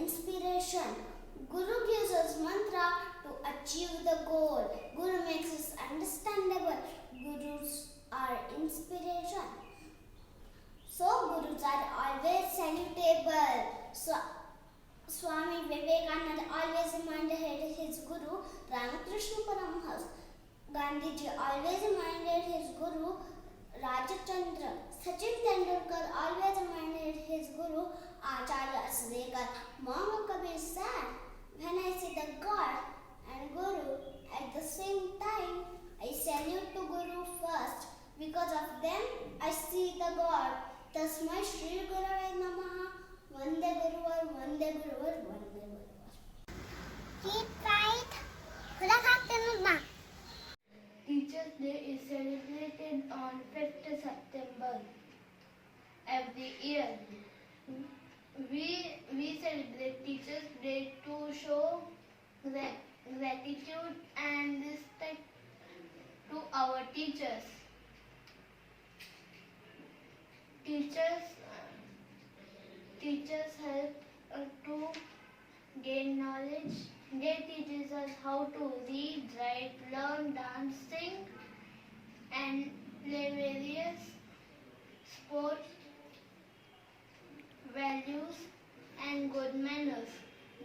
inspiration. Guru gives us mantra to achieve the goal. Guru makes us understandable. Gurus are inspiration. So Gurus are always salutable. So Swami Vivekananda always reminded his Guru Ramakrishna Paramhans. Gandhiji always reminded his Guru Rajachandra. Sachin Tendulkar always reminded his Guru Acharya Asdekar. Mama Kabir said, when I see the God and Guru at the same time, I salute to Guru first. Because of them, I see the God. Tasmai Shri Gurave Namaha. Vande Guruvar, Vande Guruvar, Vande Guruvar. Keep right. Good afternoon, Ma. Teachers' Day is celebrated on 5th September every year. We celebrate Teachers' Day to show gratitude and respect to our teachers. Teachers help to gain knowledge. They teaches us how to read, write, learn, dance, sing, and play various sports, values, and good manners.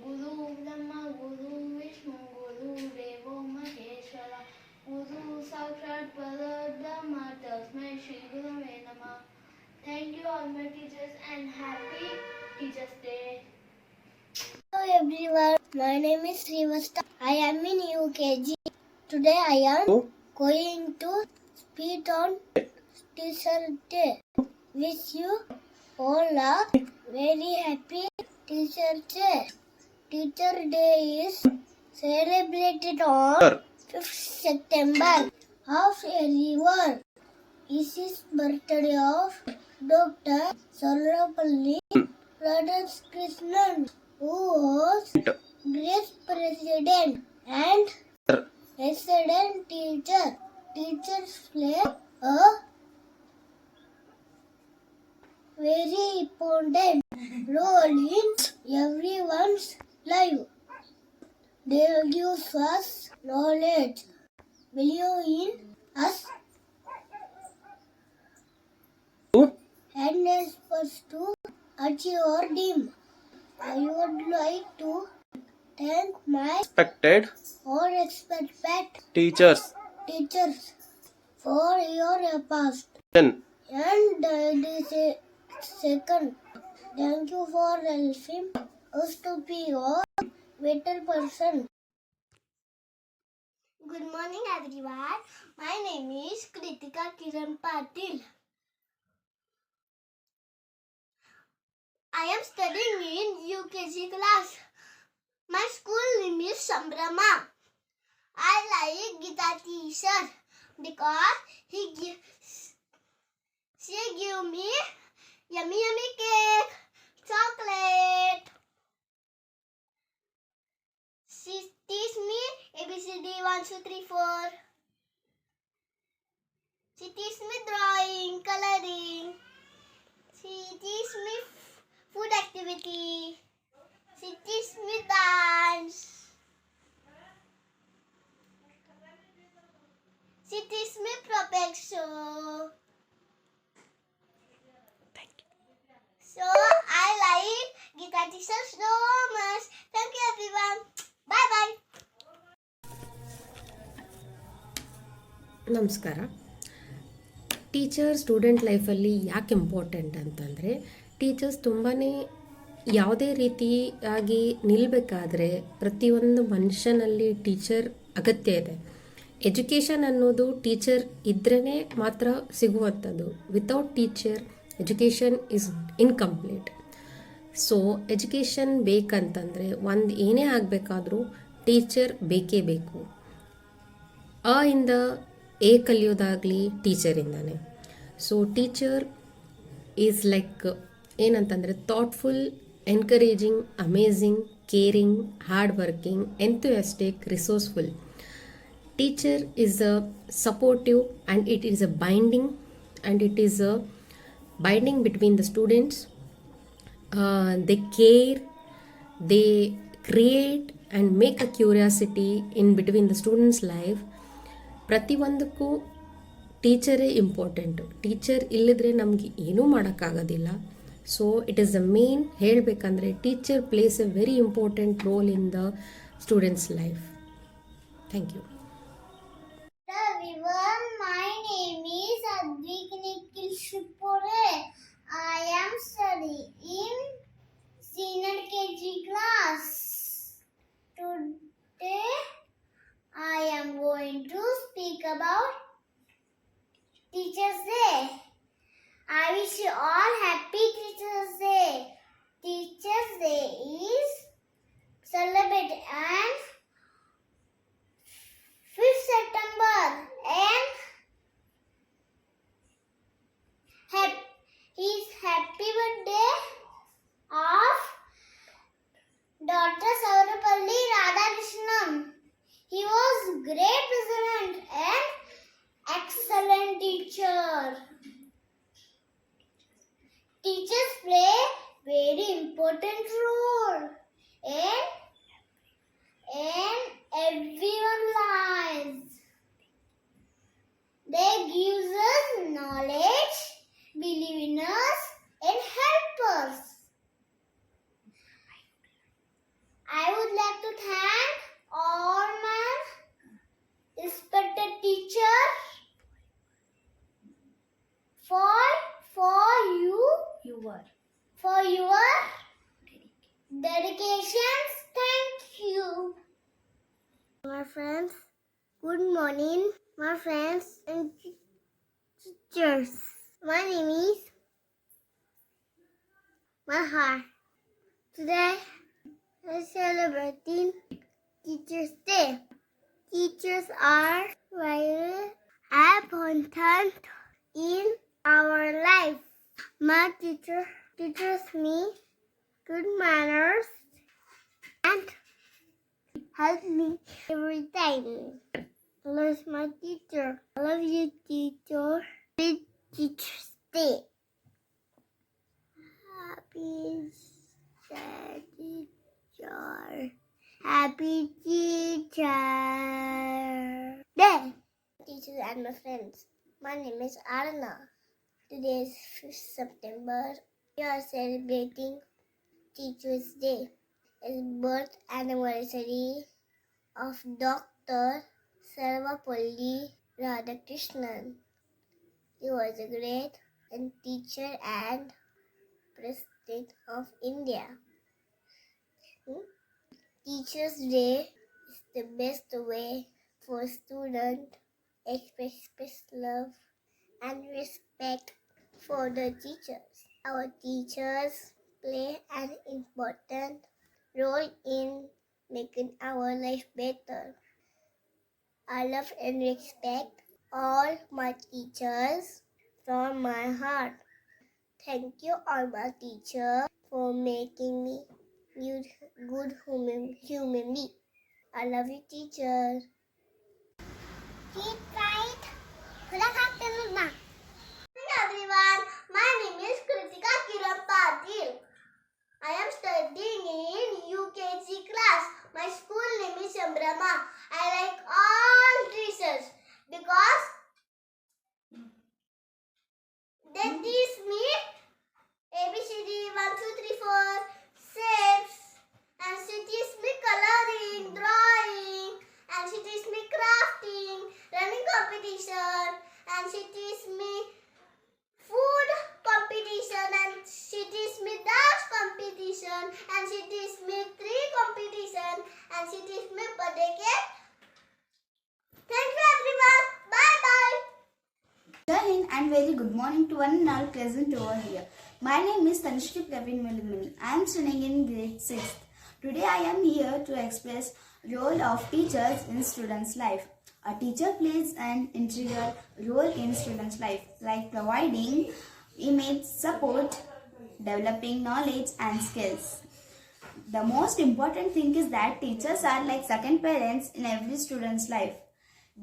Guru Brahma, Guru Vishnu, Guru Devo Maheshwara, Guru Sakshat Parabrahma, Tasmai Shri Gurave Namah. Thank you all my teachers and happy Teachers' Day. Hello everyone, my name is Srivasta. I am in UKG. Today I am going to speak on Teacher Day. Wish you all a very happy Teacher Day. Teacher Day is celebrated on 5th September of every year. This is birthday of Dr. Sarvapalli Radhakrishnan, who was great president and excellent teacher. Teachers play a very important role in everyone's life. They give us knowledge, believe in us, and help us to achieve our dream. I would like to thank my Respected teachers for your past then and this second. Thank you for helping us to be a better person. Good morning everyone. My name is Kritika Kiran Patil. I am studying in UKG class. My school name is Sambrama. I like Gita teacher because she give me yummy cake, chocolate. She teach me ABCD 1, 2, 3, 4. She teach me drawing, coloring. She teach me food activity. She teach me dance. She teach me protection. thank you. So I like Gita teacher so much. Thank you everyone. Bye bye. ನಮಸ್ಕಾರ. Teacher student ಲೈಫಲ್ಲಿ ಯಾಕೆ important ಅಂತಂದರೆ, teachers ತುಂಬಾ ಯಾವುದೇ ರೀತಿಯಾಗಿ ನಿಲ್ಲಬೇಕಾದ್ರೆ ಪ್ರತಿಯೊಂದು ಮನುಷ್ಯನಲ್ಲಿ teacher ಅಗತ್ಯ ಇದೆ. ಎಜುಕೇಷನ್ ಅನ್ನೋದು ಟೀಚರ್ ಇದ್ರೇ ಮಾತ್ರ ಸಿಗುವಂಥದ್ದು. Without teacher education is incomplete. So education ಬೇಕಂತಂದರೆ ಏನೇ ಆಗಬೇಕಾದ್ರೂ ಟೀಚರ್ ಬೇಕೇ ಬೇಕು. ಇಂದ ಎ ಕಲಿಯೋದಾಗಲಿ ಟೀಚರಿಂದನೇ. ಸೊ ಟೀಚರ್ ಈಸ್ ಲೈಕ್ ಏನಂತಂದರೆ thoughtful, encouraging, amazing, caring, hard working, enthusiastic, resourceful. Teacher is a supportive and it is a binding between the students. They care they create and make a curiosity in between the students life. ಪ್ರತಿಯೊಂದಕ್ಕೂ ಟೀಚರೇ important. Teacher ಇಲ್ಲದ್ರೆ ನಮಗೆ ಏನೂ ಮಾಡೋಕ್ಕಾಗೋದಿಲ್ಲ. So it is the main ಹೇಳಬೇಕಂದ್ರೆ teacher plays a very important role in the students life. Thank you. Everyone, my name is Advik Nikhil Shipore. I am studying in senior KG class. Today, I am going to speak about Teachers' Day. I wish you all happy Teachers' Day. Teachers' Day is celebrated on 5th September and his happy birthday of Dr. Saurapalli Radhakrishnan. He was great president and excellent teacher. Teachers play very important role in everyone's lives. They give us knowledge, believe in us, and help us. I would like to thank all my respected teachers for your dedications. Thank you. My friends, good morning, my friends and teachers. My name is Mahar. Today, we're celebrating Teachers' Day. Teachers are very important in our life. My teacher teaches me good manners and help me every time. I love my teacher. I love you, teacher. Happy Teacher's Day. Happy teacher. Happy Teacher Day. Teachers and my friends, my name is Arna. Today is 5th September. We are celebrating Teacher's Day. It's birth anniversary of Dr. Sarvapalli Radhakrishnan. He was a great teacher and President of India. Teachers' Day is the best way for students to express love and respect for the teachers. Our teachers play an important role in making our life better. I love and respect all my teachers from my heart. Thank you all my teachers for making me good human being. I love you, teacher. Keep right. Good afternoon, ma. Hello everyone, my name is Kritika Kiran Patil. I am studying in UKG class. My school name is Ambrama. I like all teachers because they teach me ABCD 1, 2, 3, 4 shapes, and she teach me coloring, drawing, and she teach me crafting, running competition, and she teach me food competition, and she teach me dance competition, and she teach me tree competition, and she teach me birthday cake. Thank you everyone. Bye bye. Jai Hind and very good morning to one and all present over here. My name is Tanishri Praveen Malimani. I am studying in grade 6th. Today I am here to express role of teachers in students' life. A teacher plays an integral role in students' life, like providing image support, developing knowledge and skills. The most important thing is that teachers are like second parents in every student's life.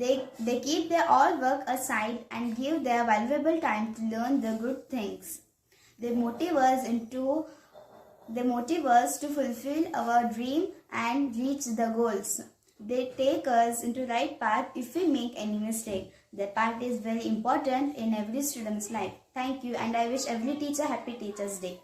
They keep their all work aside and give their valuable time to learn the good things. They motivate us into They motivate us to fulfill our dream and reach the goals. They take us into right path if we make any mistake. Their part is very important in every student's life. Thank you, and I wish every teacher happy Teachers Day.